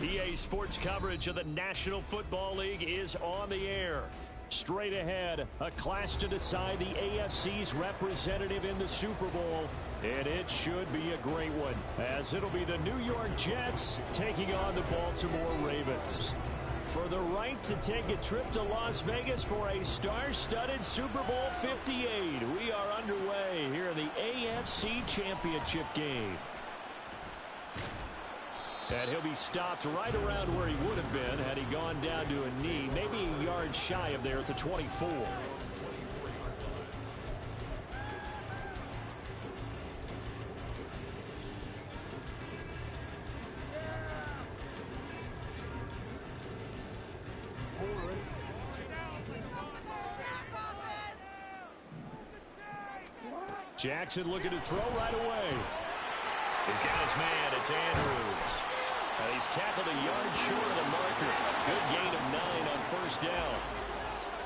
EA Sports coverage of the National Football League is on the air. Straight ahead, a clash to decide the AFC's representative in the Super Bowl. And it should be a great one, as it'll be the New York Jets taking on the Baltimore Ravens. For the right to take a trip to Las Vegas for a star-studded Super Bowl 58. We are underway here in the AFC Championship game. And he'll be stopped right around where he would have been had he gone down to a knee, maybe a yard shy of there at the 24. Jackson looking to throw right away. He's got his man. It's Andrews. He's tackled a yard short of the marker. Good gain of 9 on first down.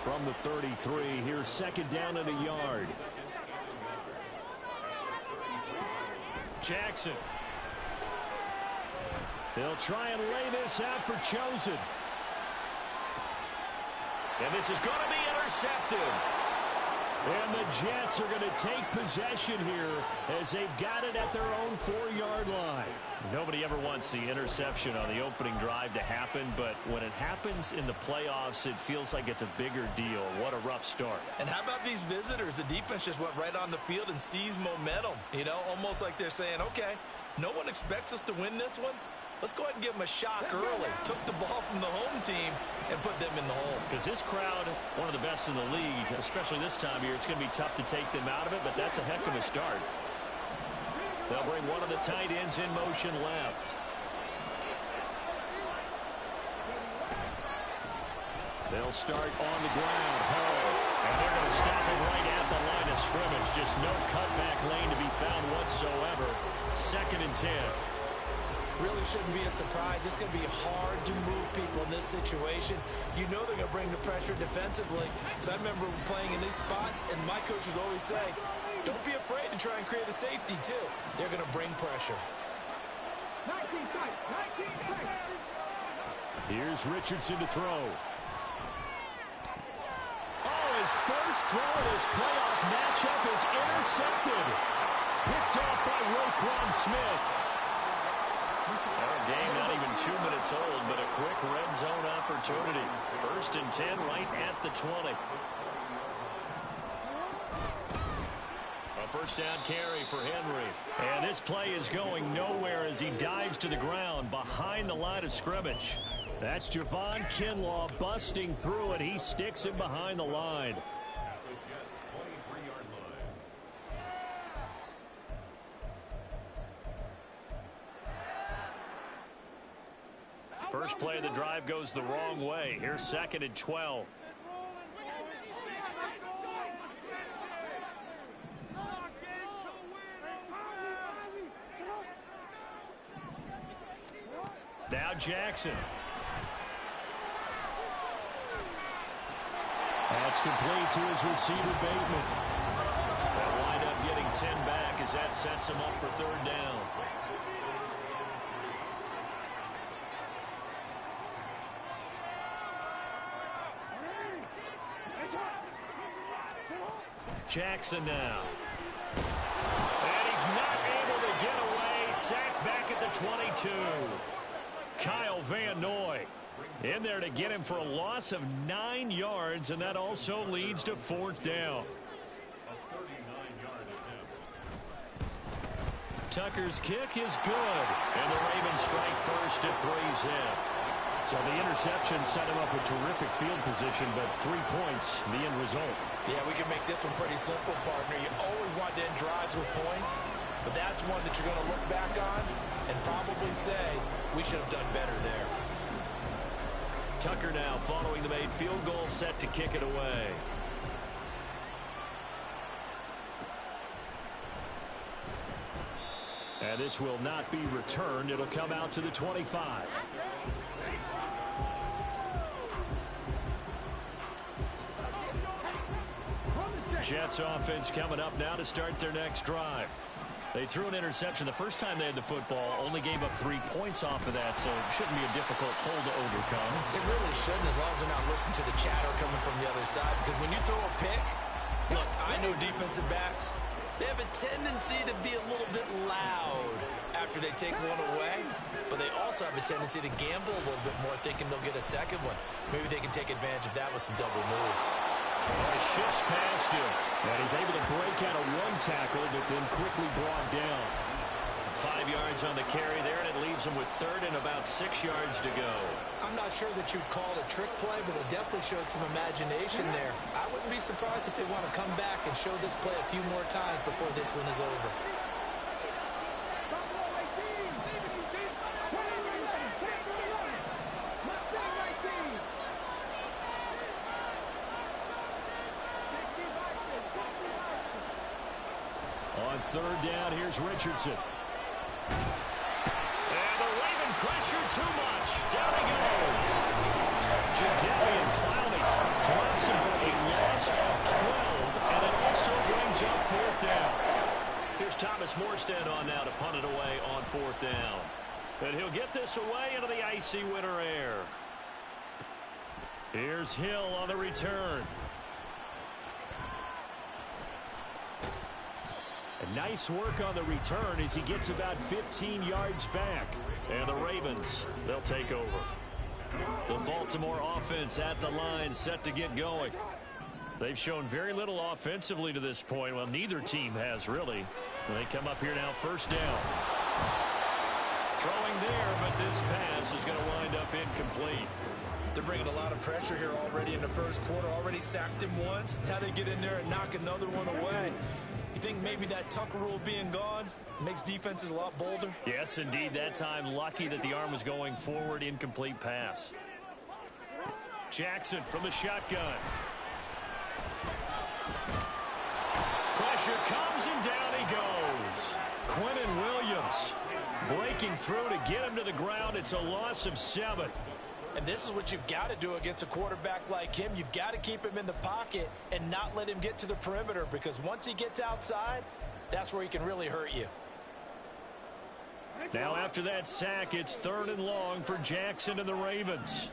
From the 33, here's second down and a yard. Jackson. They'll try and lay this out for Chosen. And this is going to be intercepted. And the Jets are going to take possession here as they've got it at their own 4-yard line. Nobody ever wants the interception on the opening drive to happen, but when it happens in the playoffs, it feels like it's a bigger deal. What a rough start. And how about these visitors? The defense just went right on the field and seized momentum. You know, almost like they're saying, okay, no one expects us to win this one. Let's go ahead and give them a shock early. Took the ball from the home team and put them in the hole. Because this crowd, one of the best in the league, especially this time of year, it's going to be tough to take them out of it, but that's a heck of a start. They'll bring one of the tight ends in motion left. They'll start on the ground. And they're going to stop him right at the line of scrimmage. Just no cutback lane to be found whatsoever. 2nd and 10. Really shouldn't be a surprise. It's going to be hard to move people in this situation. You know they're going to bring the pressure defensively. Because I remember playing in these spots, and my coaches always say, don't be afraid to try and create a safety, too. They're going to bring pressure. Here's Richardson to throw. Oh, his first throw in his playoff matchup is intercepted. Picked off by Roquan Smith. Our game not even 2 minutes old, but a quick red zone opportunity. 1st and 10 right at the 20. A first down carry for Henry. And this play is going nowhere as he dives to the ground behind the line of scrimmage. That's Javon Kinlaw busting through it. He sticks him behind the line. First play of the drive goes the wrong way. Here's 2nd and 12. Now Jackson. That's complete to his receiver, Bateman. They'll wind up getting 10 back as that sets him up for 3rd down. Jackson now. And he's not able to get away. Sacked back at the 22. Kyle Van Noy in there to get him for a loss of 9 yards, and that also leads to 4th down. Tucker's kick is good, and the Ravens strike first at 3 zip. So the interception set him up with terrific field position, but 3 points, the end result. Yeah, we can make this one pretty simple, partner. You always want to end drives with points, but that's one that you're going to look back on and probably say, we should have done better there. Tucker now following the made field goal, set to kick it away. And this will not be returned. It'll come out to the 25. Jets offense coming up now to start their next drive. They threw an interception the first time they had the football, only gave up 3 points off of that, so it shouldn't be a difficult hole to overcome. It really shouldn't, as long as they're not listening to the chatter coming from the other side, because when you throw a pick, look, I know defensive backs, they have a tendency to be a little bit loud after they take one away, but they also have a tendency to gamble a little bit more, thinking they'll get a second one. Maybe they can take advantage of that with some double moves. He shifts past him, and he's able to break out of one tackle, but then quickly brought down. 5 yards on the carry there, and it leaves him with third and about 6 yards to go. I'm not sure that you'd call it a trick play, but it definitely showed some imagination there. I wouldn't be surprised if they want to come back and show this play a few more times before this one is over. On third down, here's Richardson. And the Raven pressure too much. Down he goes. Jadeveon Clowney drops him for a loss of 12, and it also brings up fourth down. Here's Thomas Morstead on now to punt it away on fourth down. And he'll get this away into the icy winter air. Here's Hill on the return. And nice work on the return as he gets about 15 yards back. And the Ravens, they'll take over. The Baltimore offense at the line, set to get going. They've shown very little offensively to this point. Well, neither team has, really. They come up here now, first down. Throwing there, but this pass is going to wind up incomplete. They're bringing a lot of pressure here already in the first quarter. Already sacked him once. Now they get in there and knock another one away. You think maybe that Tucker rule being gone makes defenses a lot bolder? Yes, indeed. That time, lucky that the arm was going forward. Incomplete pass. Jackson from the shotgun. Pressure comes and down he goes. Quentin Williams breaking through to get him to the ground. It's a loss of 7. And this is what you've got to do against a quarterback like him. You've got to keep him in the pocket and not let him get to the perimeter, because once he gets outside, that's where he can really hurt you. Now after that sack, it's third and long for Jackson and the Ravens.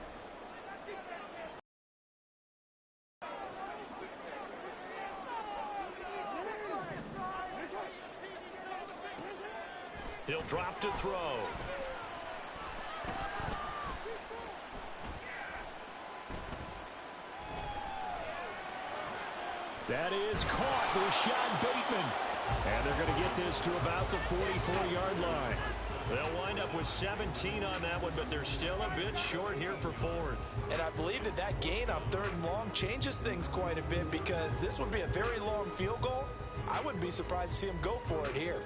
He'll drop to throw. That is caught. Rashad Bateman. And they're going to get this to about the 44-yard line. They'll wind up with 17 on that one, but they're still a bit short here for fourth. And I believe that that gain on third and long changes things quite a bit, because this would be a very long field goal. I wouldn't be surprised to see him go for it here.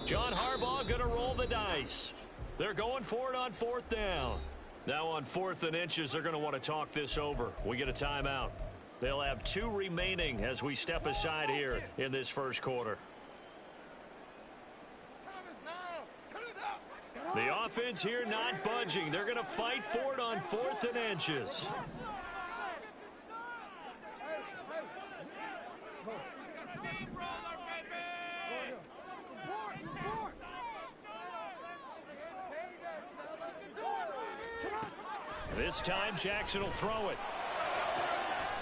John Harbaugh going to roll the dice. They're going for it on fourth down. Now on 4th and inches, they're going to want to talk this over. We get a timeout. They'll have 2 remaining as we step aside here in this first quarter. The offense here not budging. They're going to fight for it on 4th and inches. This time, Jackson will throw it.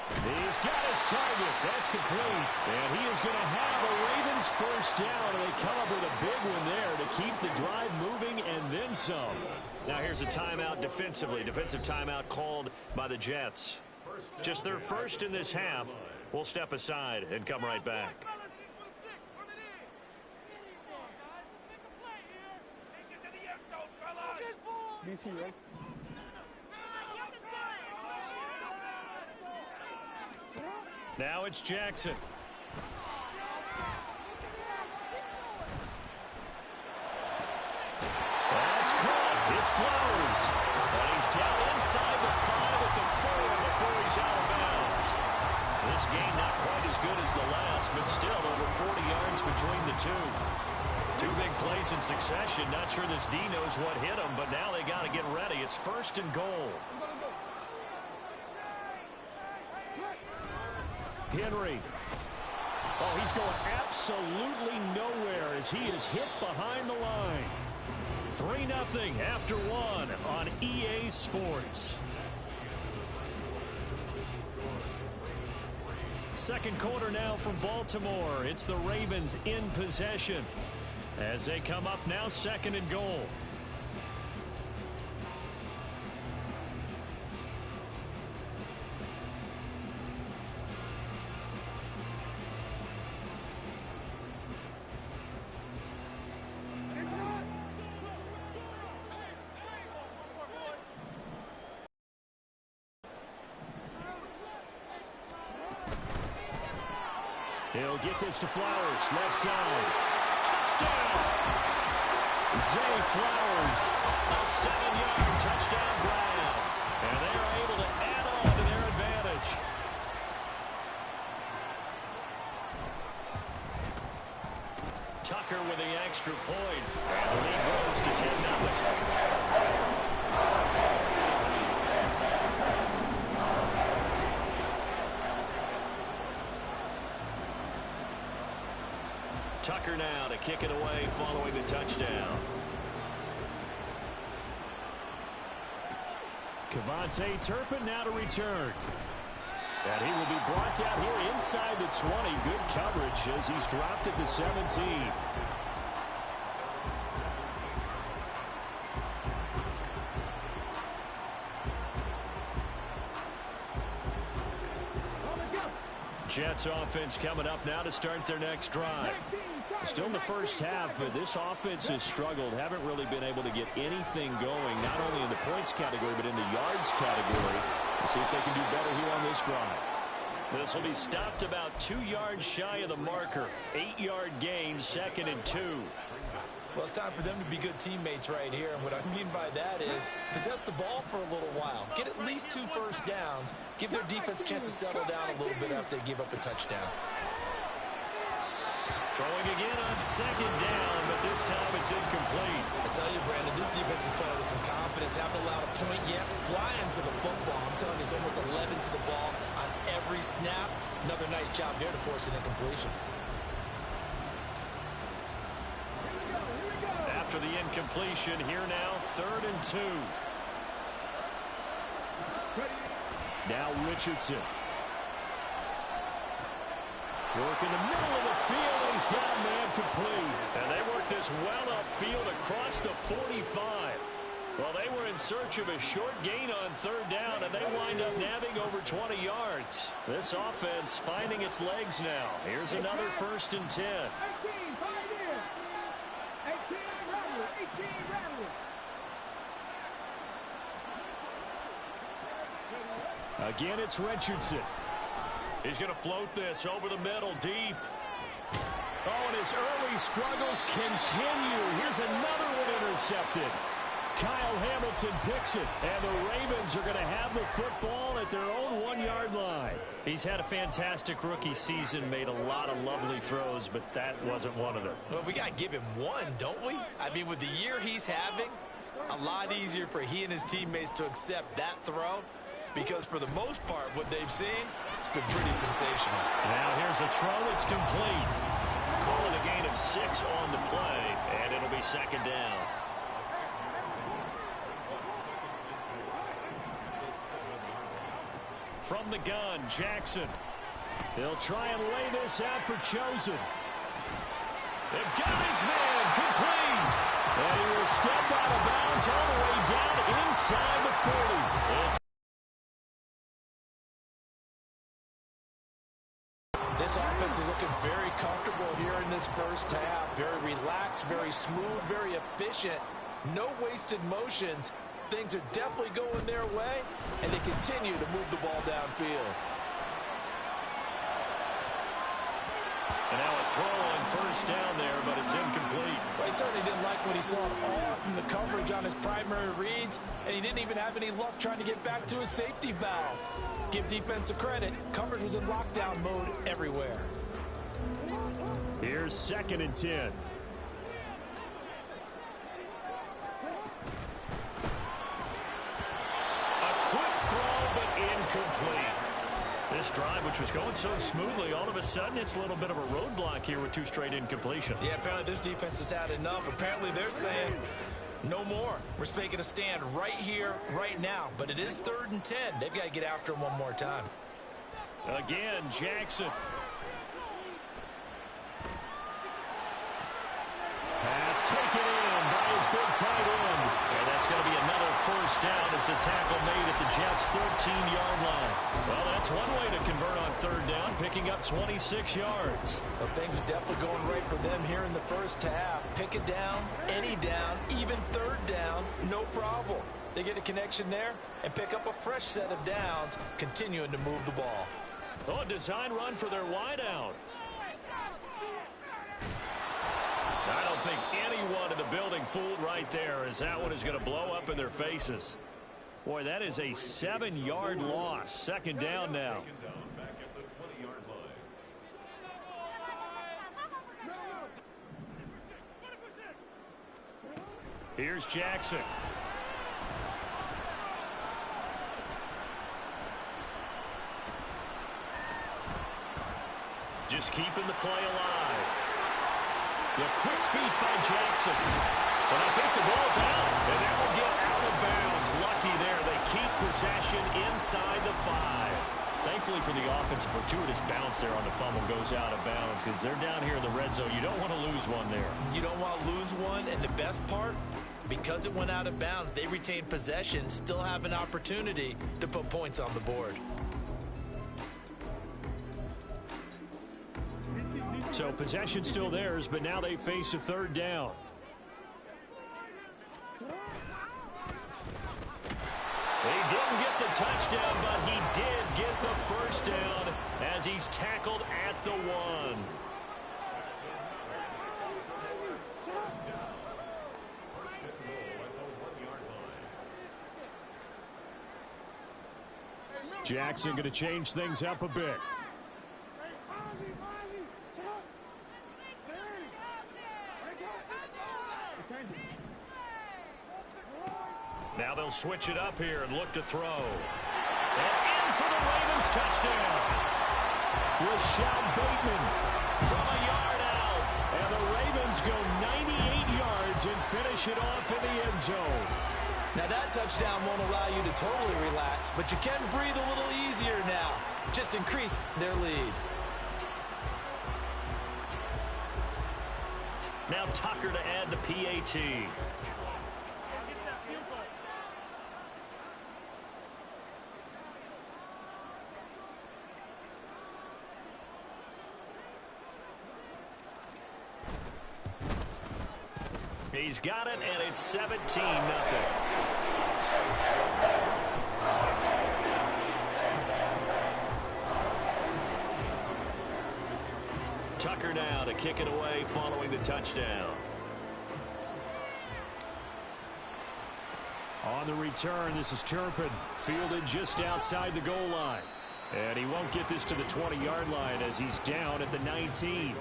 He's got his target. That's complete. And he is going to have a Ravens first down, and they come up with a big one there to keep the drive moving and then some. Now here's a timeout defensively. Defensive timeout called by the Jets. Just their first in this half. We'll step aside and come right back. Now it's Jackson. That's caught. It's Flowers. And he's down inside the 5 at the 4 before he's out of bounds. This game not quite as good as the last, but still over 40 yards between the two. Two big plays in succession. Not sure this D knows what hit him, but now they got to get ready. It's 1st and goal. Henry. Oh, he's going absolutely nowhere as he is hit behind the line. 3-0 after 1 on EA Sports. Second quarter now from Baltimore. It's the Ravens in possession as they come up now 2nd and goal. He'll get this to Flowers, left side. Touchdown! Zay Flowers, a 7-yard touchdown grab. And they are able to add on to their advantage. Tucker with the extra point. And the lead grows to 10-0. Tucker now to kick it away following the touchdown. Kevontae Turpin now to return. And he will be brought down here inside the 20. Good coverage as he's dropped at the 17. Jets offense coming up now to start their next drive. Still in the first half, but this offense has struggled. Haven't really been able to get anything going, not only in the points category, but in the yards category. We'll see if they can do better here on this drive. This will be stopped about 2 yards shy of the marker. 8-yard gain, 2nd and 2. Well, it's time for them to be good teammates right here. And what I mean by that is possess the ball for a little while. Get at least 2 first downs. Give their defense a chance to settle down a little bit after they give up a touchdown. Throwing again on 2nd down, but this time it's incomplete. I tell you, Brandon, this defense is playing with some confidence. Haven't allowed a point yet. Flying to the football. I'm telling you, it's almost 11 to the ball on every snap. Another nice job there to force an incompletion. After the incompletion, here now, 3rd and 2. Now Richardson. Work in the middle of the field, and he's got a man complete. And they work this well upfield across the 45. Well, they were in search of a short gain on 3rd down, and they wind up nabbing over 20 yards. This offense finding its legs now. Here's another 1st and 10. Again, it's Richardson. He's going to float this over the middle, deep. Oh, and his early struggles continue. Here's another one intercepted. Kyle Hamilton picks it, and the Ravens are going to have the football at their own 1-yard line. He's had a fantastic rookie season, made a lot of lovely throws, but that wasn't one of them. Well, we got to give him one, don't we? I mean, with the year he's having, a lot easier for he and his teammates to accept that throw. Because for the most part, what they've seen, it's been pretty sensational. Now here's a throw. It's complete. Calling a gain of 6 on the play, and it'll be 2nd down. From the gun, Jackson. He'll try and lay this out for Chosen. It got his man complete. And he will step out of bounds all the way down inside the 40. This offense is looking very comfortable here in this first half. Very relaxed, very smooth, very efficient. No wasted motions. Things are definitely going their way, and they continue to move the ball downfield. And now a throw on first down there, but it's incomplete. Well, he certainly didn't like what he saw all from the coverage on his primary reads, and he didn't even have any luck trying to get back to his safety valve. Give defense a credit. Coverage was in lockdown mode everywhere. Here's 2nd and 10. A quick throw, but incomplete. This drive, which was going so smoothly, all of a sudden it's a little bit of a roadblock here with 2 straight incompletions. Yeah, apparently this defense has had enough. Apparently they're saying no more. We're making a stand right here, right now. But it is 3rd and 10. They've got to get after him one more time. Again, Jackson. Pass taken in by his big tight end. And that's going to be another first down as the tackle made at the Jets' 13-yard line. Well, that's one way to convert on 3rd down, picking up 26 yards. Well, things are definitely going right for them here in the first half. Pick it down, any down, even 3rd down, no problem. They get a connection there and pick up a fresh set of downs, continuing to move the ball. Oh, a design run for their wideout. I don't think anyone in the building fooled right there, as that one is going to blow up in their faces. Boy, that is a 7-yard loss. 2nd down now. Here's Jackson. Just keeping the play alive. The quick feet by Jackson. And I think the ball's out. And that will get out of bounds. Lucky there. They keep possession inside the 5. Thankfully for the offense, a fortuitous bounce there on the fumble goes out of bounds because they're down here in the red zone. You don't want to lose one there. You don't want to lose one. And the best part, because it went out of bounds, they retain possession, still have an opportunity to put points on the board. So possession still theirs, but now they face a 3rd down. He didn't get the touchdown, but he did get the first down as he's tackled at the 1. Jackson going to change things up a bit. Now they'll switch it up here and look to throw. And in for the Ravens touchdown. Rashad Bateman from a yard out. And the Ravens go 98 yards and finish it off in the end zone. Now that touchdown won't allow you to totally relax, but you can breathe a little easier now. Just increased their lead. Now Tucker to add the PAT. He's got it, and it's 17-0. Tucker now to kick it away following the touchdown. On the return, this is Turpin, fielded just outside the goal line. And he won't get this to the 20-yard line as he's down at the 19.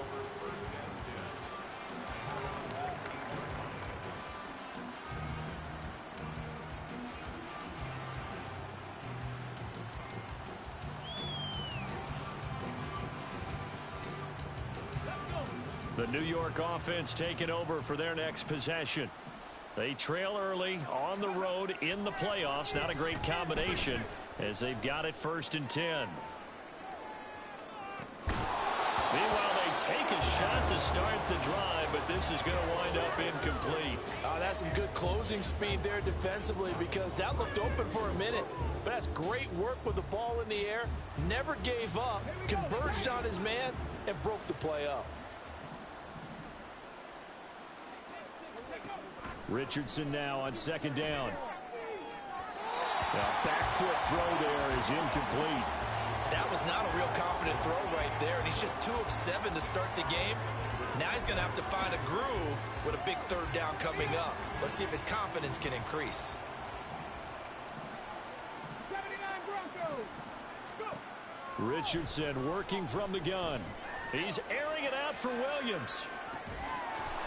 The New York offense taking over for their next possession. They trail early on the road in the playoffs. Not a great combination as they've got it 1st and 10. Meanwhile, they take a shot to start the drive, but this is going to wind up incomplete. That's some good closing speed there defensively because that looked open for a minute. But that's great work with the ball in the air. Never gave up, converged on his man, and broke the play up. Richardson now on 2nd down. The back foot throw there is incomplete. That was not a real confident throw right there, and he's just 2 of 7 to start the game. Now he's going to have to find a groove with a big 3rd down coming up. Let's see if his confidence can increase. Richardson working from the gun. He's airing it out for Williams.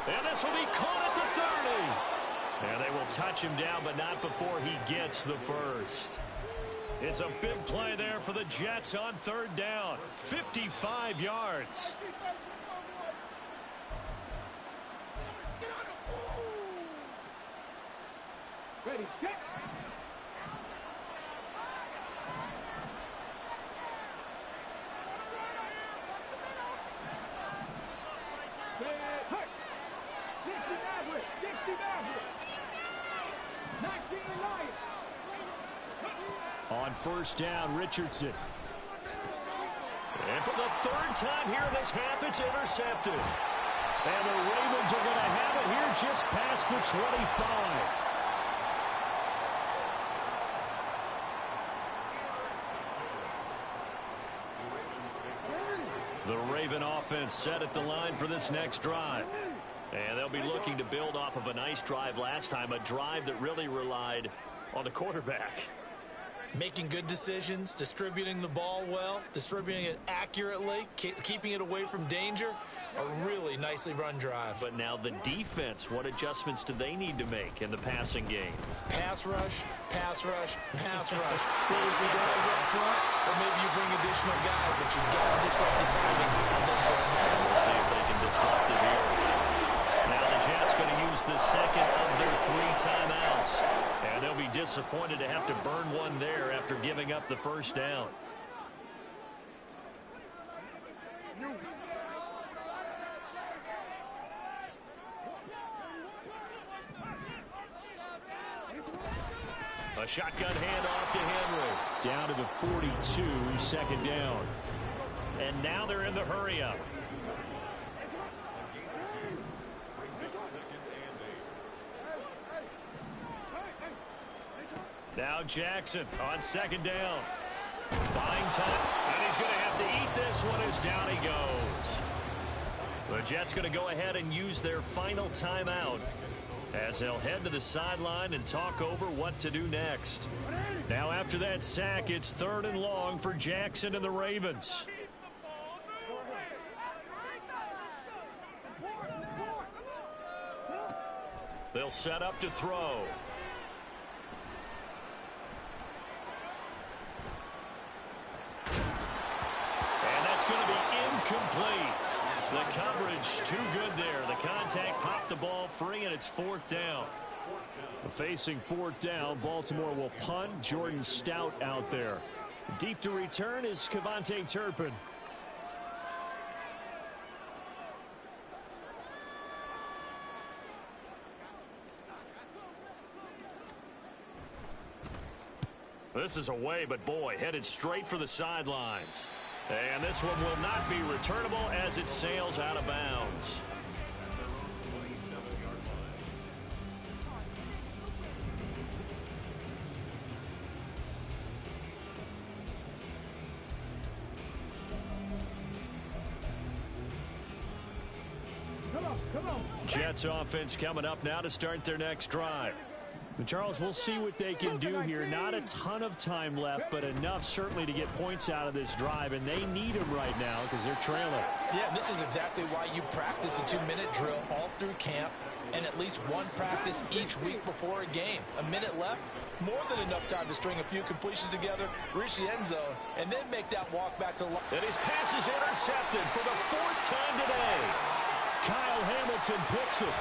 And this will be caught at the 30. And they will touch him down, but not before he gets the first. It's a big play there for the Jets on 3rd down. 55 yards. Ready, get. On 1st down, Richardson. And for the 3rd time here in this half, it's intercepted. And the Ravens are going to have it here just past the 25. The Raven offense set at the line for this next drive. And they'll be looking to build off of a nice drive last time, a drive that really relied on the quarterback. Making good decisions, distributing the ball well, distributing it accurately, keeping it away from danger. A really nicely run drive. But now the defense, what adjustments do they need to make in the passing game? Pass rush, pass rush, pass rush. Easy guys up front, or maybe you bring additional guys, but you got to disrupt the timing and then go ahead. We'll see if they can disrupt it here. Now the Jets going to use the 2nd of their 3 timeouts. And they'll be disappointed to have to burn one there after giving up the 1st down. A shotgun handoff to Henry. Down to the 42, 2nd down. And now they're in the hurry-up. Now Jackson on 2nd down. Buying time, and he's going to have to eat this one as down he goes. The Jets going to go ahead and use their final timeout as they'll head to the sideline and talk over what to do next. Now after that sack, it's 3rd and long for Jackson and the Ravens. They'll set up to throw. Complete. The coverage too good there. The contact popped the ball free, and it's 4th down. Facing 4th down, Baltimore will punt. Jordan Stout out there. Deep to return is Kevontae Turpin. This is away, but boy, headed straight for the sidelines. And this one will not be returnable as it sails out of bounds. Come on. Jets offense coming up now to start their next drive. Charles, we'll see what they can do here. Not a ton of time left, but enough certainly to get points out of this drive, and they need them right now because they're trailing. Yeah, and this is exactly why you practice a 2-minute drill all through camp and at least one practice each week before a game. A minute left, more than enough time to string a few completions together, reach the end zone, and then make that walk back to line. And his pass is intercepted for the 4th time today. Kyle Hamilton picks it.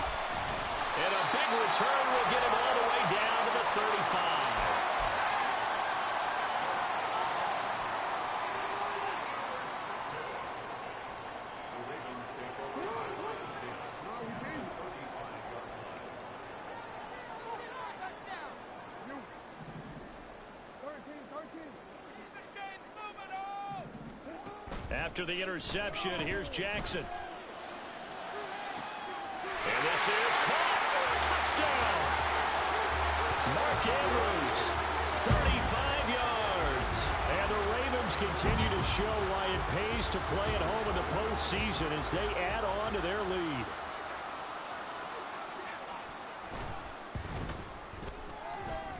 And a big return will get him all the way down to the 35. After the interception, here's Jackson. And this is caught. Touchdown. Mark Andrews, 35 yards. And the Ravens continue to show why it pays to play at home in the postseason as they add on to their lead.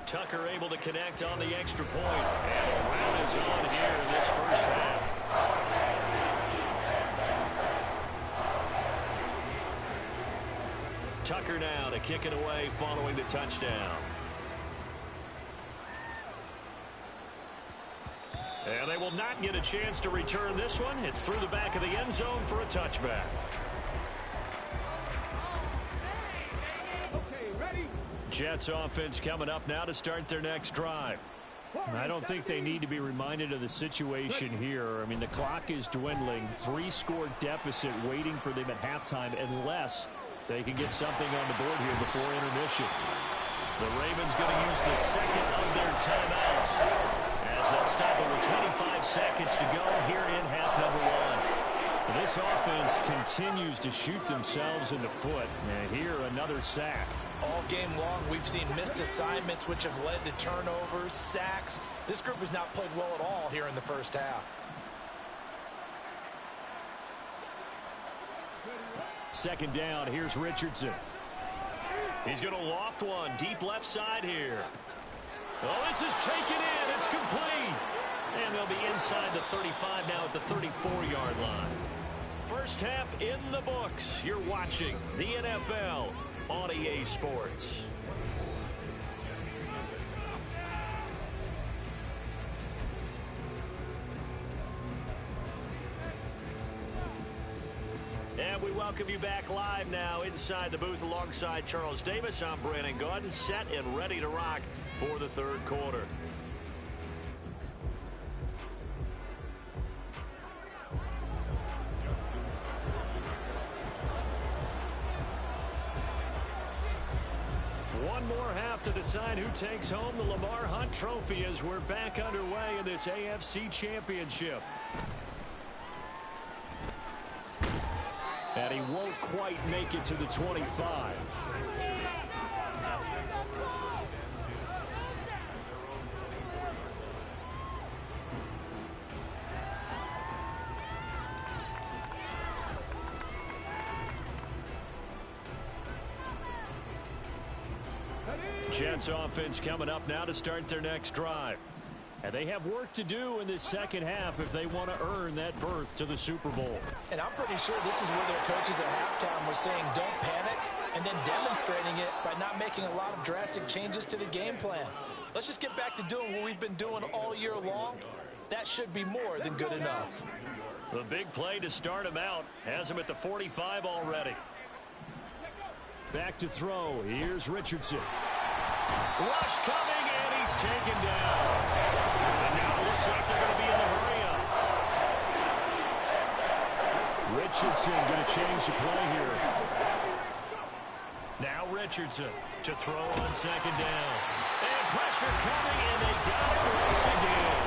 Tucker able to connect on the extra point. And the round is on here in this first half. Tucker now to kick it away following the touchdown. And they will not get a chance to return this one. It's through the back of the end zone for a touchback. Okay, ready? Jets offense coming up now to start their next drive. I don't think they need to be reminded of the situation here. I mean, the clock is dwindling. 3-score deficit waiting for them at halftime unless they can get something on the board here before intermission. The Ravens going to use the second of their timeouts as they'll stop it with 25 seconds to go here in half number one. This offense continues to shoot themselves in the foot. And here, another sack. All game long, we've seen missed assignments, which have led to turnovers, sacks. This group has not played well at all here in the first half. Second down, here's Richardson. He's going to loft one deep left side here. Oh, this is taken in. It's complete. And they'll be inside the 35 now at the 34-yard line. First half in the books. You're watching the NFL on EA Sports. And we welcome you back live now inside the booth alongside Charles Davis. I'm Brandon Gaudin, set and ready to rock for the third quarter. One more half to decide who takes home the Lamar Hunt Trophy as we're back underway in this AFC Championship. And he won't quite make it to the 25. Jets offense coming up now to start their next drive. And they have work to do in this second half if they want to earn that berth to the Super Bowl. And I'm pretty sure this is where their coaches at halftime were saying don't panic, and then demonstrating it by not making a lot of drastic changes to the game plan. Let's just get back to doing what we've been doing all year long. That should be more than good enough. The big play to start him out has him at the 45 already. Back to throw. Here's Richardson. Rush coming, and he's taken down. And now it looks like they're going to be in the hurry-up. Richardson going to change the play here. Now Richardson to throw on second down. And pressure coming, and they got it once again.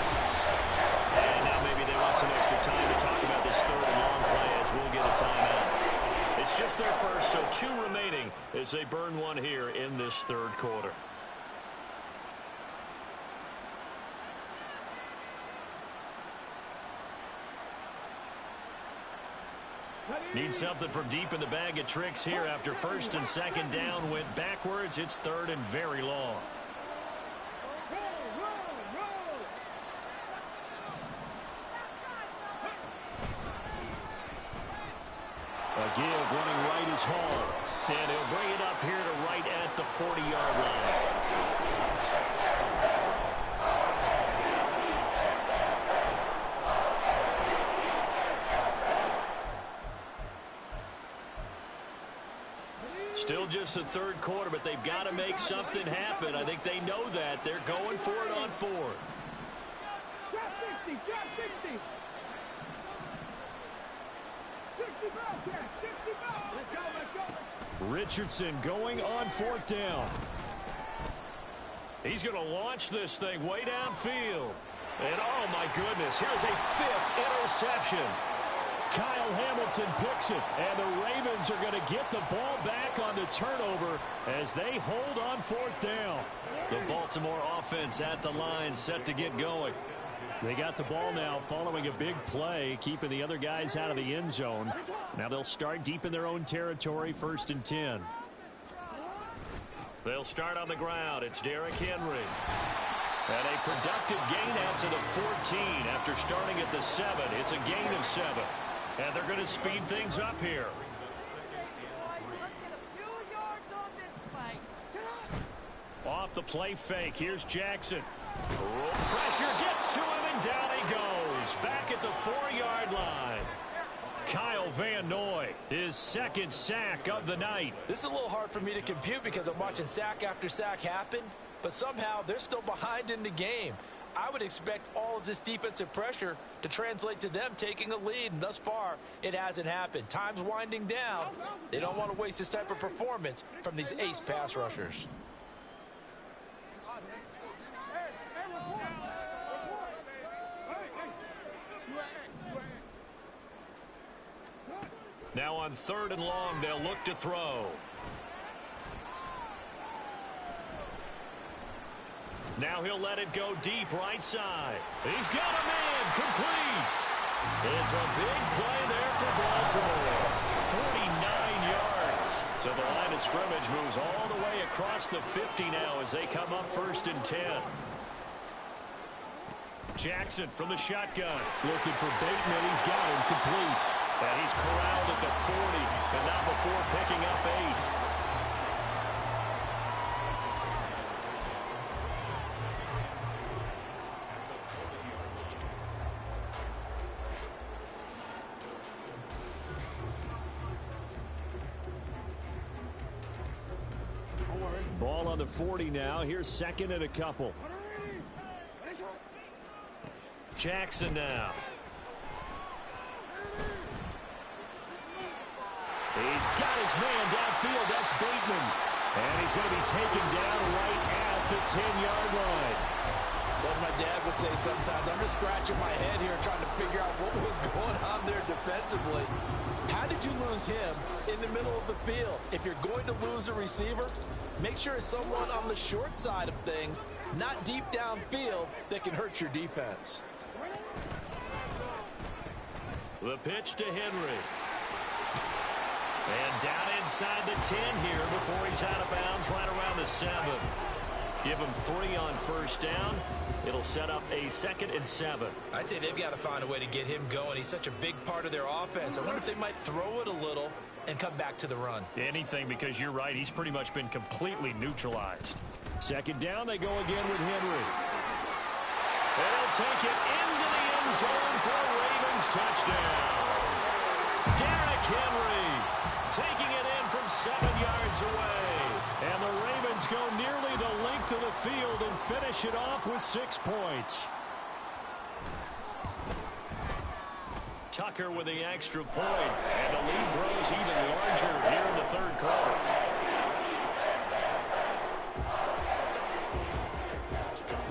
And now maybe they want some extra time to talk about this third and long play as we'll get a timeout. It's just their first, so 2 remaining as they burn one here in this third quarter. Need something from deep in the bag of tricks here after first and second down went backwards. It's third and very long. A give running right is Hall. And he'll bring it up here to right at the 40-yard line. Still just the third quarter, but they've got to make something happen. I think they know that. They're going for it on fourth. Drop 60, drop 60. 60 ball catch, 60 ball. Let's go, let's go. Richardson going on fourth down. He's going to launch this thing way downfield. And, oh, my goodness, here's a fifth interception. Kyle Hamilton picks it, and the Ravens are going to get the ball back on the turnover as they hold on fourth down. The Baltimore offense at the line, set to get going. They got the ball now following a big play, keeping the other guys out of the end zone. Now they'll start deep in their own territory, 1st and 10. They'll start on the ground. It's Derrick Henry. And a productive gain out to the 14 after starting at the 7. It's a gain of 7. And they're going to speed things up here. Off the play fake. Here's Jackson. Pressure gets to him, and down he goes. Back at the 4-yard line. Kyle Van Noy, his second sack of the night. This is a little hard for me to compute because I'm watching sack after sack happen, but somehow they're still behind in the game. I would expect all of this defensive pressure to translate to them taking a lead, and thus far, it hasn't happened. Time's winding down. They don't want to waste this type of performance from these ace pass rushers. Now on 3rd and long, they'll look to throw. Now he'll let it go deep right side. He's got a man complete. It's a big play there for Baltimore. 49 yards. So the line of scrimmage moves all the way across the 50 now as they come up 1st and 10. Jackson from the shotgun. Looking for Bateman. He's got him complete. And he's corralled at the 40, and not before picking up 8. Ball on the 40 now. Here's 2nd and a couple. Jackson now. He's got his man downfield. That's Bateman. And he's going to be taken down right at the 10-yard line. What my dad would say sometimes, I'm just scratching my head here trying to figure out what was going on there defensively. How did you lose him in the middle of the field? If you're going to lose a receiver, make sure it's someone on the short side of things, not deep downfield, that can hurt your defense. The pitch to Henry. And down inside the 10 here before he's out of bounds right around the 7. Give him 3 on 1st down. It'll set up a 2nd and 7. I'd say they've got to find a way to get him going. He's such a big part of their offense. I wonder if they might throw it a little and come back to the run. Anything, because you're right. He's pretty much been completely neutralized. 2nd down, they go again with Henry. They'll take it into the end zone for a Ravens touchdown. Derrick Henry taking it in from 7 yards away. And the Ravens go nearly the length of the field and finish it off with 6 points. Tucker with the extra point, and the lead grows even larger here in the 3rd quarter.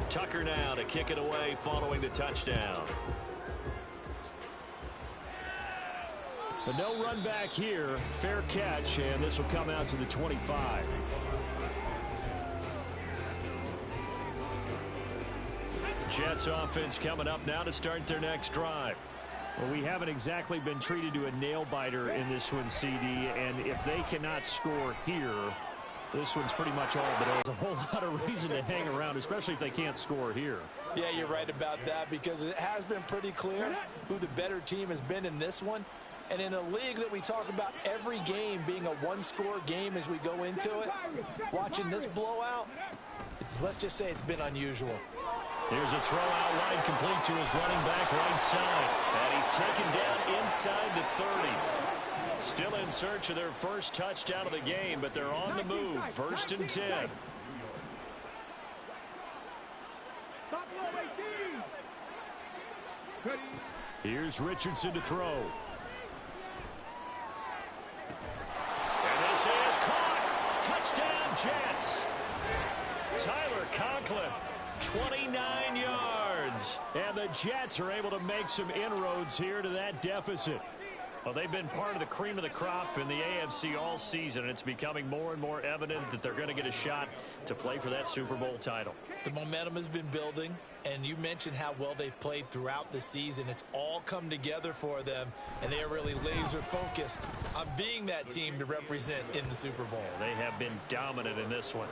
Tucker now to kick it away following the touchdown. But no run back here. Fair catch, and this will come out to the 25. Jets offense coming up now to start their next drive. Well, we haven't exactly been treated to a nail-biter in this one, CD, and if they cannot score here, this one's pretty much all but over. There's a whole lot of reason to hang around, especially if they can't score here. Yeah, you're right about that, because it has been pretty clear who the better team has been in this one. And in a league that we talk about every game being a one-score game as we go into it, watching this blowout, let's just say it's been unusual. Here's a throw out wide, complete to his running back right side. And he's taken down inside the 30. Still in search of their first touchdown of the game, but they're on the move. 1st and 10. Here's Richardson to throw. And this is caught. Touchdown, Jets. Tyler Conklin, 29 yards. And the Jets are able to make some inroads here to that deficit. Well, they've been part of the cream of the crop in the AFC all season, and it's becoming more and more evident that they're going to get a shot to play for that Super Bowl title. The momentum has been building, and you mentioned how well they've played throughout the season. It's all come together for them, and they are really laser-focused on being that team to represent in the Super Bowl. They have been dominant in this one.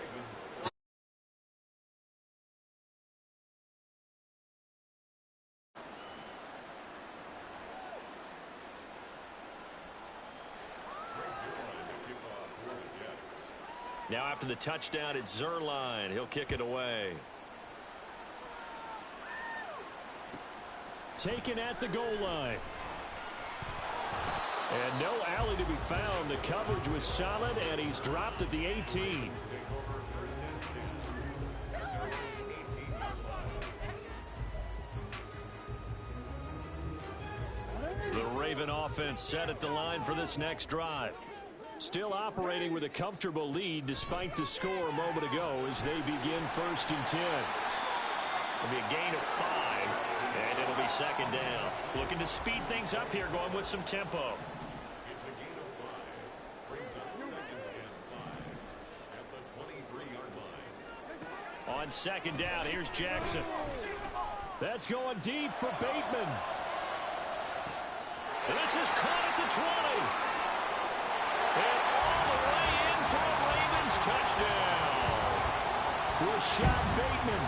Now after the touchdown, it's Zerline. He'll kick it away. Taken at the goal line. And no alley to be found. The coverage was solid, and he's dropped at the 18. The Raven offense set at the line for this next drive. Still operating with a comfortable lead despite the score a moment ago as they begin 1st and 10. It'll be a gain of 5, and it'll be 2nd down. Looking to speed things up here, going with some tempo. It's a gain of 5. Brings up 2nd and 5 at the 23-yard line. On 2nd down, here's Jackson. That's going deep for Bateman. And this is caught at the 20. And all the way in for a Ravens touchdown. Rashad Bateman,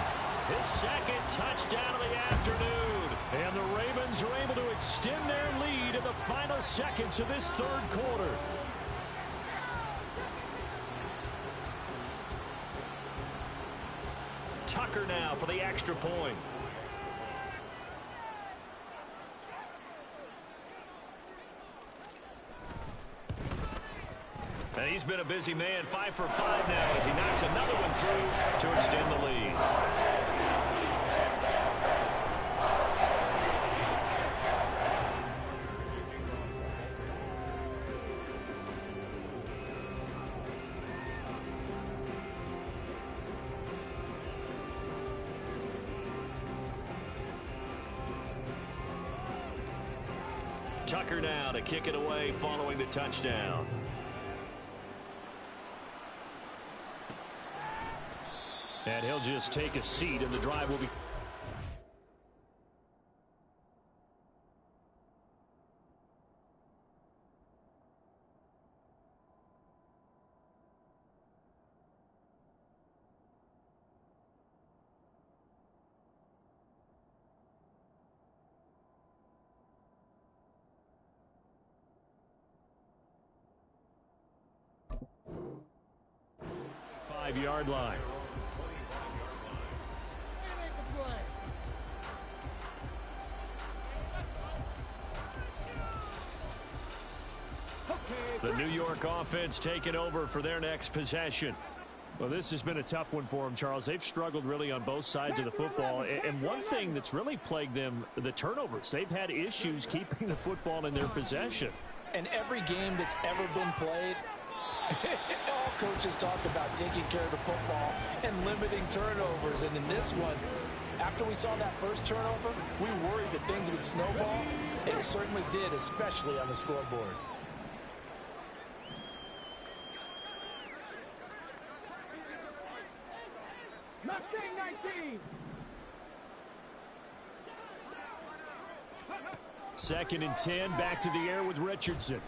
his 2nd touchdown of the afternoon. And the Ravens are able to extend their lead in the final seconds of this 3rd quarter. Tucker now for the extra point. And he's been a busy man, 5 for 5 now as he knocks another one through to extend the lead. Tucker now to kick it away following the touchdown. And he'll just take a seat, and the drive will be... Five-yard line. The New York offense taking over for their next possession. Well, this has been a tough one for them, Charles. They've struggled really on both sides of the football. And one thing that's really plagued them, the turnovers. They've had issues keeping the football in their possession. And every game that's ever been played, all coaches talk about taking care of the football and limiting turnovers. And in this one, after we saw that first turnover, we worried that things would snowball. And it certainly did, especially on the scoreboard. Mustang 19. 2nd and 10, back to the air with Richardson.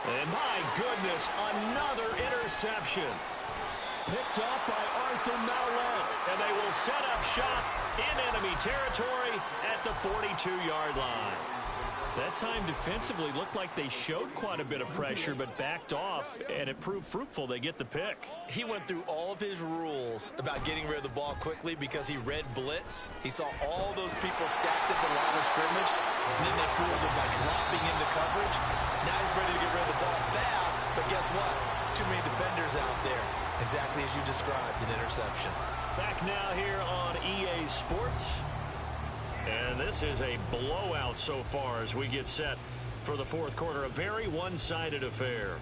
And my goodness, another interception. Picked up by Arthur Maulet. And they will set up shop in enemy territory at the 42-yard line. That time defensively looked like they showed quite a bit of pressure but backed off, and it proved fruitful. They get the pick. He went through all of his rules about getting rid of the ball quickly because he read blitz. He saw all those people stacked at the line of scrimmage, and then they fooled him by dropping into coverage. Now he's ready to get rid of the ball fast, but guess what? Too many defenders out there. Exactly as you described, an interception. Back now here on EA Sports. And this is a blowout so far as we get set for the fourth quarter. A very one-sided affair.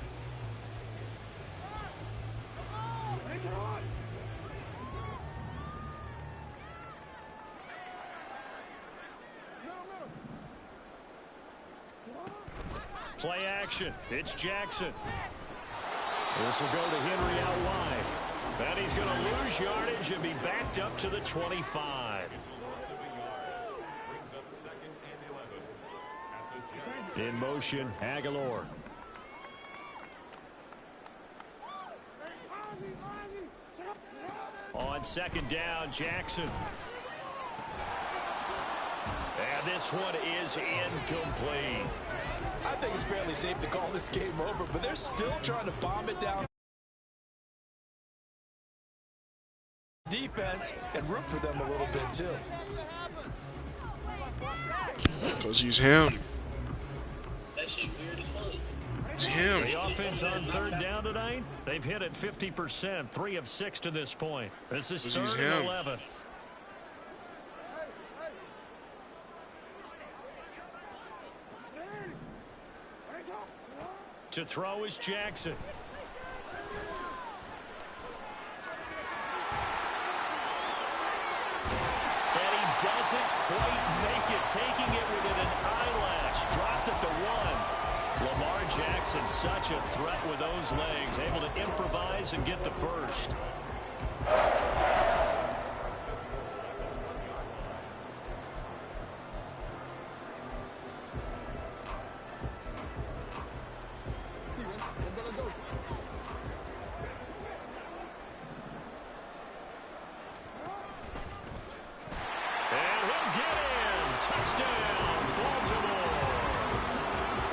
Play action. It's Jackson. This will go to Henry out wide. And he's going to lose yardage and be backed up to the 25. In motion, Aguilar. On second down, Jackson. And this one is incomplete. I think it's fairly safe to call this game over, but they're still trying to bomb it down defense and root for them a little bit too. Because he's him. It's him. The offense on third down tonight, they've hit it 50%, 3 of 6 to this point. This is third and 11. To throw is Jackson. And he doesn't quite make it, taking it within an eyelash. Dropped at the 1. Lamar Jackson, such a threat with those legs, able to improvise and get the first. And he'll get in. Touchdown, Baltimore.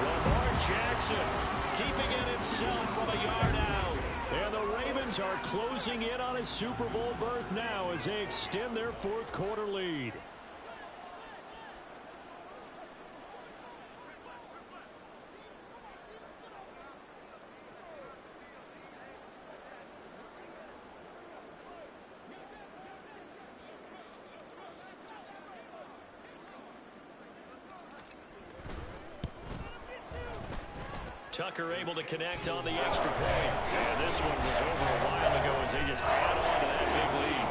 Lamar Jackson keeping it himself from a yard out. And the Ravens are closing in on a Super Bowl berth now as they extend their fourth quarter lead. Tucker able to connect on the extra point. And this one was over a while ago as they just add on to that big lead.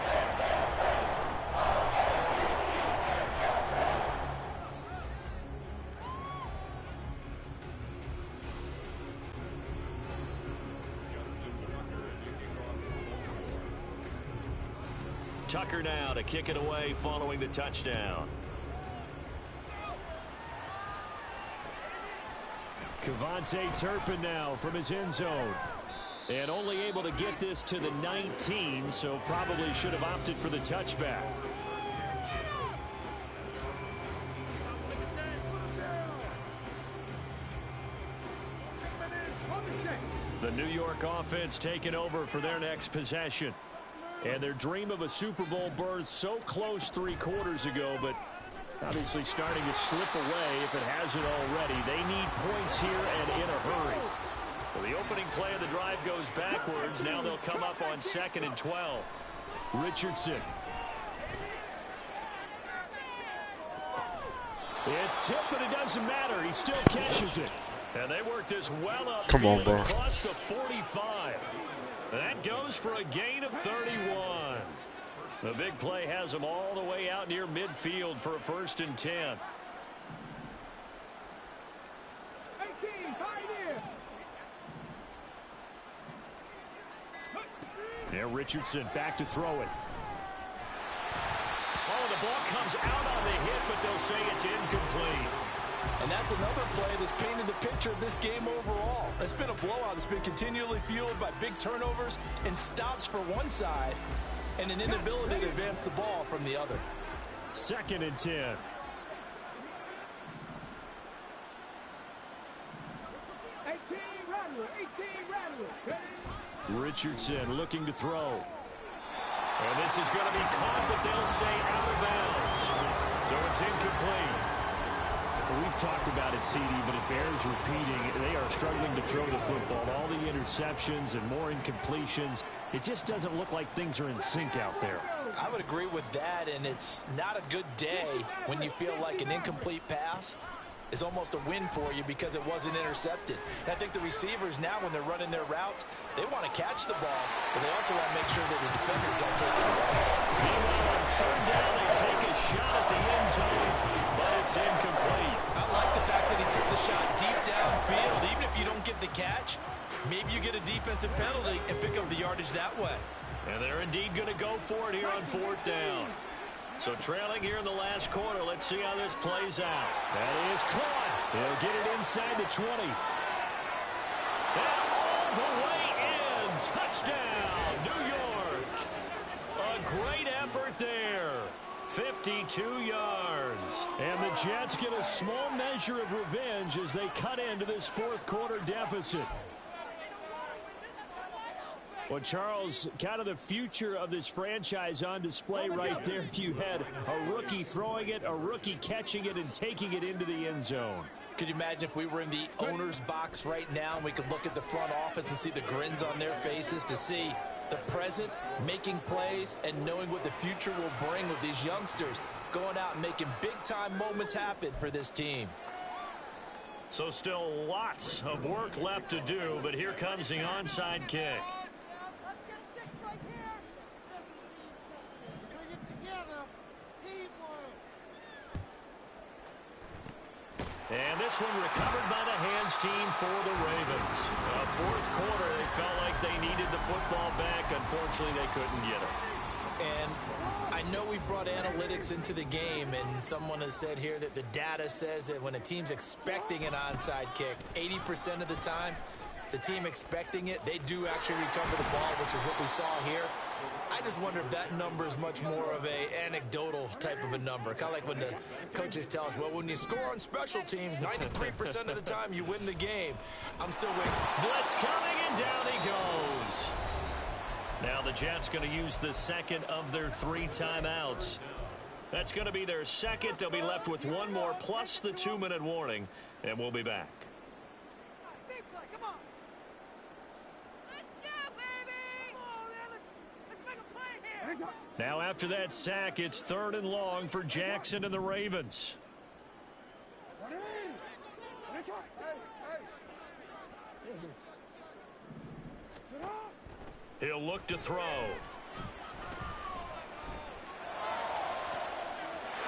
Tucker now to kick it away following the touchdown. Kevontae Turpin now from his end zone. And only able to get this to the 19, so probably should have opted for the touchback. The New York offense taking over for their next possession. And their dream of a Super Bowl berth so close 3 quarters ago, but obviously starting to slip away if it hasn't already. They need points here and in a hurry. So the opening play of the drive goes backwards. Now they'll come up on 2nd and 12. Richardson. It's tipped, but it doesn't matter. He still catches it. And they work this well up. Come on, bro. Across the 45. That goes for a gain of 31. The big play has them all the way out near midfield for a 1st and 10. 18, There, Richardson back to throw it. Oh, the ball comes out on the hit, but they'll say it's incomplete. And that's another play that's painted the picture of this game overall. It's been a blowout. It's been continually fueled by big turnovers and stops for one side and an inability to advance the ball from the other. 2nd and 10. Richardson looking to throw. And this is going to be caught, but they'll say out of bounds. So it's incomplete. We've talked about it, CD, but it bears repeating. They are struggling to throw the football. All the interceptions and more incompletions. It just doesn't look like things are in sync out there. I would agree with that, and it's not a good day when you feel like an incomplete pass is almost a win for you because it wasn't intercepted. And I think the receivers now, when they're running their routes, they want to catch the ball, but they also want to make sure that the defenders don't take it away. Meanwhile, on third down, they take a shot at the end zone, but it's incomplete. I like the fact that he took the shot deep downfield. Even if you don't get the catch, maybe you get a defensive penalty and pick up the yardage that way. And they're indeed going to go for it here on fourth down. So trailing here in the last quarter. Let's see how this plays out. That is caught. He'll get it inside the 20. And all the way in. Touchdown, New York. A great effort there. 52 yards. And the Jets get a small measure of revenge as they cut into this fourth quarter deficit. Well, Charles, kind of the future of this franchise on display right there. You had a rookie throwing it, a rookie catching it, and taking it into the end zone. Could you imagine if we were in the owner's box right now and we could look at the front office and see the grins on their faces to see the present making plays and knowing what the future will bring with these youngsters going out and making big-time moments happen for this team. So still lots of work left to do, but here comes the onside kick. And this one recovered by the hands team for the Ravens. Fourth quarter, they felt like they needed the football back. Unfortunately, they couldn't get it. And I know we brought analytics into the game, and someone has said here that the data says that when a team's expecting an onside kick, 80% of the time, the team expecting it, they do actually recover the ball, which is what we saw here. I just wonder if that number is much more of a anecdotal type of a number. Kind of like when the coaches tell us, well, when you score on special teams, 93% of the time you win the game. I'm still waiting. Blitz coming, and down he goes. Now the Jets going to use the second of their 3 timeouts. That's going to be their second. They'll be left with one more plus the 2-minute warning, and we'll be back. Now after that sack, it's 3rd and long for Jackson and the Ravens. He'll look to throw.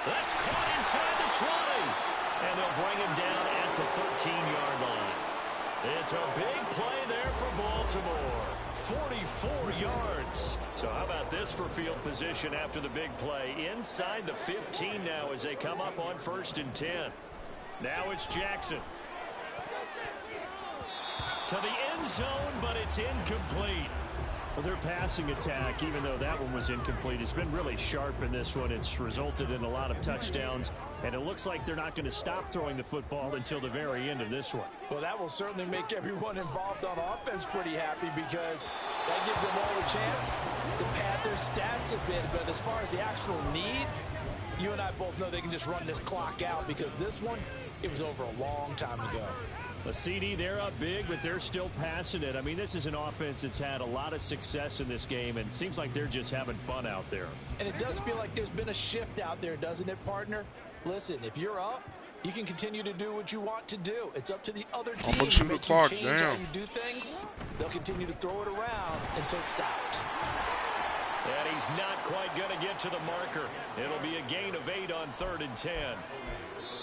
That's caught inside the 20. And they'll bring him down at the 13-yard line. It's a big play there for Baltimore. 44 yards. So how about this for field position after the big play? Inside the 15 now as they come up on 1st and 10. Now it's Jackson. To the end zone, but it's incomplete. Well, their passing attack, even though that one was incomplete, has been really sharp in this one. It's resulted in a lot of touchdowns, and it looks like they're not going to stop throwing the football until the very end of this one. Well, that will certainly make everyone involved on offense pretty happy because that gives them all a chance to pad their stats a bit. But as far as the actual need, you and I both know they can just run this clock out because this one, it was over a long time ago. The CD, they're up big, but they're still passing it. I mean, this is an offense that's had a lot of success in this game, and it seems like they're just having fun out there. And it does feel like there's been a shift out there, doesn't it, partner? Listen, if you're up, you can continue to do what you want to do. It's up to the other team to make you change how you do things. They'll continue to throw it around until stopped. And he's not quite going to get to the marker. It'll be a gain of 8 on 3rd and 10.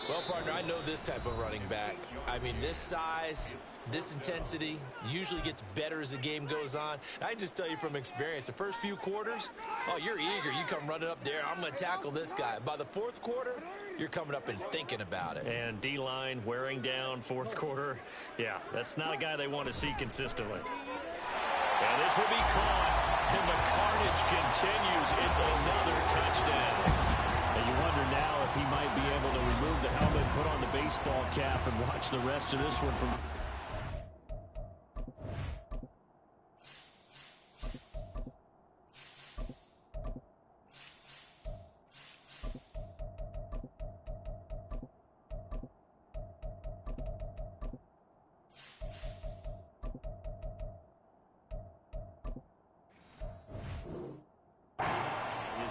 Well, partner, I know this type of running back. I mean, this size, this intensity usually gets better as the game goes on. I can just tell you from experience, the first few quarters, oh, you're eager. You come running up there, I'm going to tackle this guy. By the 4th quarter, you're coming up and thinking about it. And D-line wearing down 4th quarter. Yeah, that's not a guy they want to see consistently. And this will be caught. And the carnage continues. It's another touchdown. And you wonder now if he might be able to remove the helmet, put on the baseball cap, and watch the rest of this one from...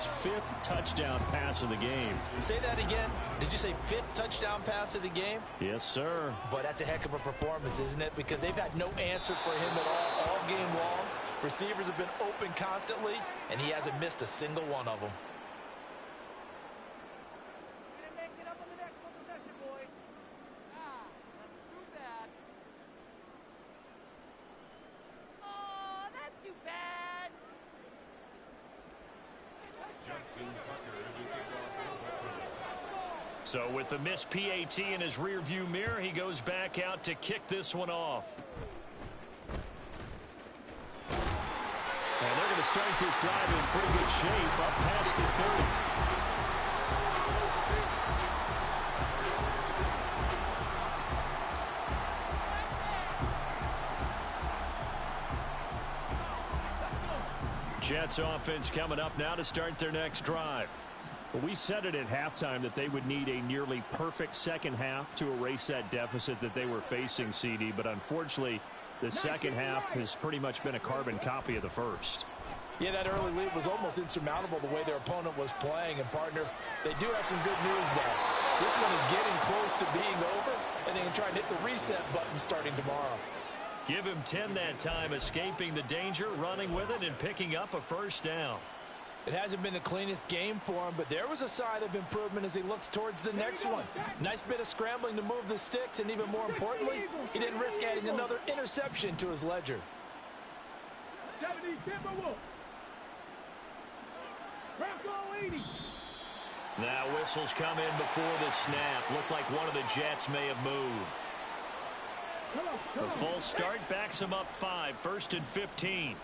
his 5th touchdown pass of the game. Say that again. Did you say 5th touchdown pass of the game? Yes, sir. But that's a heck of a performance, isn't it? Because they've had no answer for him at all game long. Receivers have been open constantly, and he hasn't missed a single one of them. So with the missed PAT in his rearview mirror, he goes back out to kick this one off. And they're going to start this drive in pretty good shape up past the 30. Jets offense coming up now to start their next drive. Well, we said it at halftime that they would need a nearly perfect second half to erase that deficit that they were facing, CD. But unfortunately, the second half has pretty much been a carbon copy of the first. Yeah, that early lead was almost insurmountable the way their opponent was playing. And, partner, they do have some good news, though. This one is getting close to being over, and they can try and hit the reset button starting tomorrow. Give him 10 that time, escaping the danger, running with it, and picking up a first down. It hasn't been the cleanest game for him, but there was a sign of improvement as he looks towards the next one. Nice bit of scrambling to move the sticks, and even more importantly, he didn't risk adding another interception to his ledger. 70 Timberwolves. Bronco 80. Now whistles come in before the snap. Looked like one of the Jets may have moved. The full start backs him up 5, 1st and 15.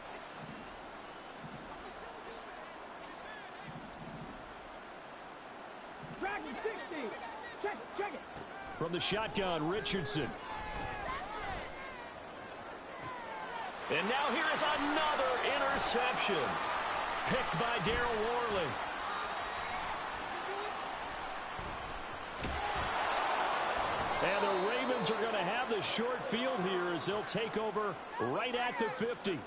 From the shotgun, Richardson. And now here is another interception. Picked by Darryl Worley. And the Ravens are going to have the short field here as they'll take over right at the 50.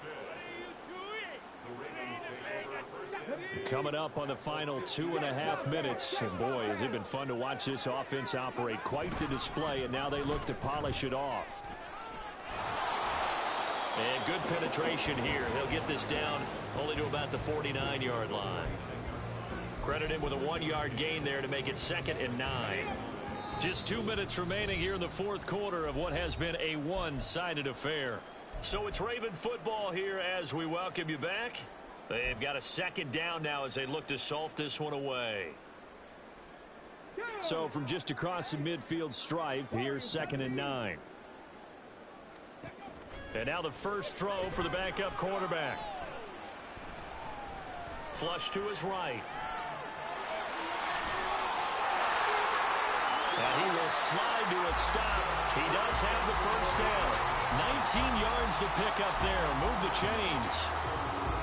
Coming up on the final 2.5 minutes. And boy, has it been fun to watch this offense operate. Quite the display, and now they look to polish it off. And good penetration here. He'll get this down only to about the 49-yard line. Credit him with a 1-yard gain there to make it 2nd and 9. Just 2 minutes remaining here in the 4th quarter of what has been a one-sided affair. So it's Raven football here as we welcome you back. They've got a 2nd down now as they look to salt this one away. So from just across the midfield stripe, here's 2nd and 9. And now the first throw for the backup quarterback. Flush to his right. And he will slide to a stop. He does have the first down. 19 yards to pick up there. Move the chains.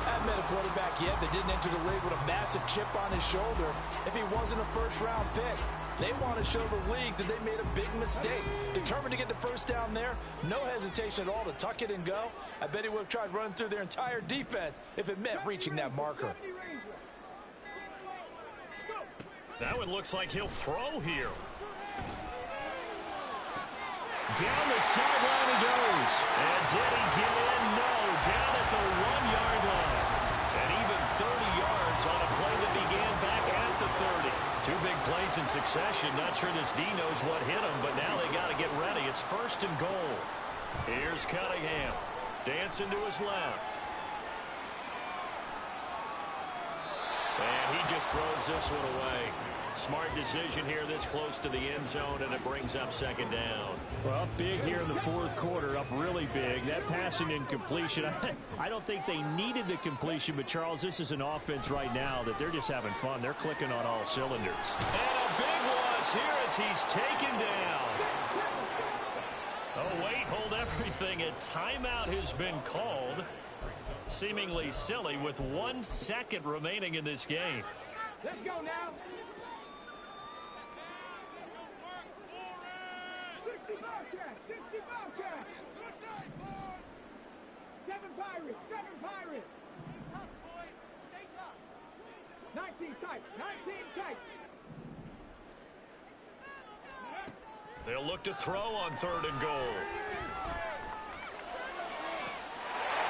Haven't met a quarterback yet that didn't enter the league with a massive chip on his shoulder if he wasn't a first-round pick. They want to show the league that they made a big mistake. Determined to get the first down there. No hesitation at all to tuck it and go. I bet he would have tried running through their entire defense if it meant reaching that marker. That one looks like he'll throw here. Down the sideline he goes. And did he get in? No. Down at the 1-yard line. And even 30 yards on a play that began back at the 30. 2 big plays in succession. Not sure this D knows what hit him, but now they got to get ready. It's 1st and goal. Here's Cunningham. Dancing to his left. And he just throws this one away. Smart decision here this close to the end zone, and it brings up 2nd down. Well, big here in the 4th quarter, up really big. That passing incompletion, I don't think they needed the completion, but, Charles, this is an offense right now that they're just having fun. They're clicking on all cylinders. And a big loss here as he's taken down. Oh, wait, hold everything. A timeout has been called. Seemingly silly with 1 second remaining in this game. Let's go now. 60 Bobcats, 60 Bobcats. 7 Pirates, 7 Pirates. 19 tight. 19 tight. They'll look to throw on 3rd and goal.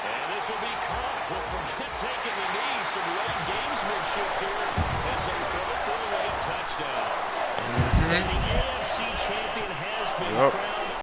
And this will be caught. We'll forget taking the knee. Some late gamesmanship here as they throw for a late touchdown. And the AFC champion has been